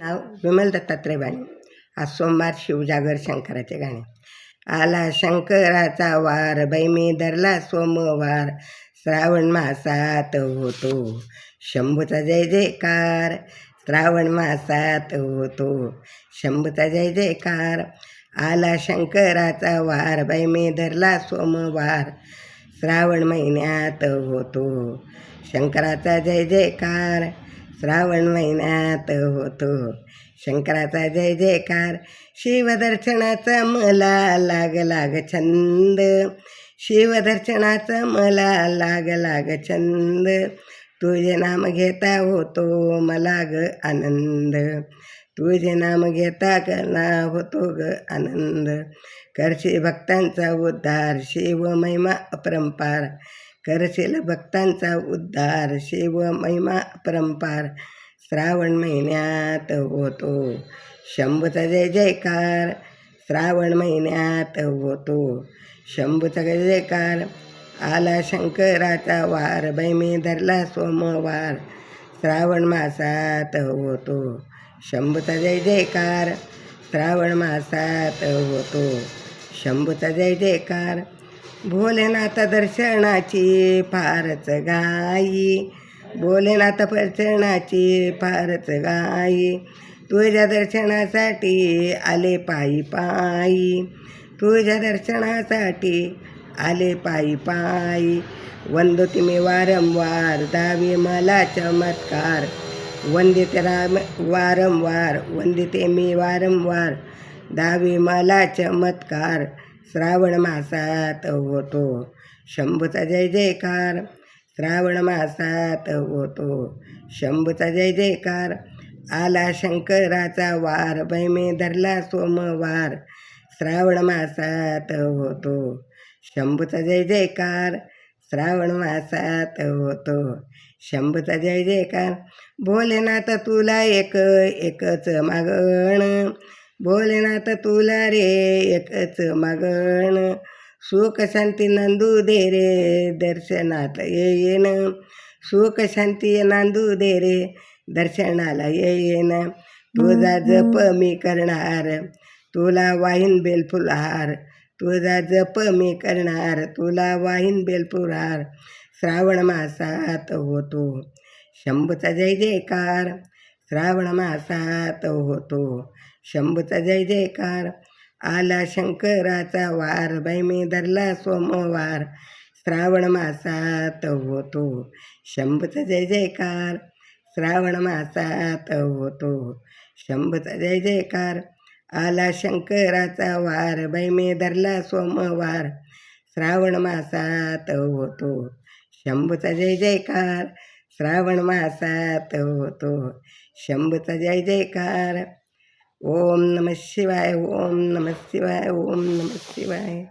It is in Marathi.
नाव विमल दत्तात्रय बाणी. आज सोमवार शिवजागर शंकराचे गाणे. आला शंकराचा वार बाई मी धरला सोमवार, श्रावण मासात होतो शंभूचा जय जयकार. श्रावण मासात होतो शंभूचा जय जयकार. आला शंकराचा वार बाई मी धरला सोमवार, श्रावण महिन्यात होतो शंकराचा जय जयकार. श्रावण महिन्यात होतो शंकराचा जय जयकार. शिवदर्शनाचा मला लाग छंद, शिवदर्शनाचा मला लाग छंद. तुझे नाम घेता होतो मला ग आनंद, तुझे नाम घेता ना होतो ग आनंद. करशील भक्तांचा उद्धार शिव महिमा अपरंपार, करशील भक्तांचा उद्धार शिव महिमा अपरंपार. श्रावण महिन्यात होतो शंभूचा जय जयकार. श्रावण महिन्यात होतो शंभूचा जय जयकार. आला शंकराचा वार बाई मी धरला सोमवार, श्रावण मासात होतो शंभूचा जय जयकार. श्रावण मासात होतो शंभूचा जय जयकार. भोलेनाथ दर्शनाची फारच घाई, भोलेनाथ दर्शनाची फारच घाई. तुझ्या दर्शनासाठी आले पायी पायी, तुझ्या दर्शनासाठी आले पायी पायी. वंदते मी वारंवार दावी मला चमत्कार, वंदिते राम वारंवार, वंदिते मी वारंवार दावी मला चमत्कार. श्रावण मासात होतो शंभूचा जय जयकार. श्रावण मासात होतो शंभूचा जय जयकार. आला शंकराचा वार बाई मी धरला सोमवार, श्रावण मासात होतो शंभूचा जय जयकार. श्रावण मासात होतो शंभूचा जय जयकार. भोलेनाथ तुला एकच मागण, भोलेनाथ तुला रे एकच मागण. सुख शांती नांदू दे रे दर्शनात येईन, सुख शांती नांदू दे रे दर्शनाला येईन. तुझा जप मी करणार तुला वाहीन बेलफुलहार, तुझा जप मी करणार तुला वाहीन बेलफुलहार. श्रावण मासात होतो शंभूचा जय जयकार. श्रावण मासात होतो शंभूचा जय जयकार. आला शंकराचा वार बाई मी धरला सोमवार, श्रावण मासात होतो शंभूचा जय जयकार. श्रावण मासात होतो शंभूचा जय जयकार. आला शंकराचा वार बाई मी धरला सोमवार, श्रावण मासात होतो शंभूचा जय जयकार. श्रावण मासात होतो शंभूचा जय जयकार. ओम नमः शिवाय, ओम नमः शिवाय, ओम नमः शिवाय.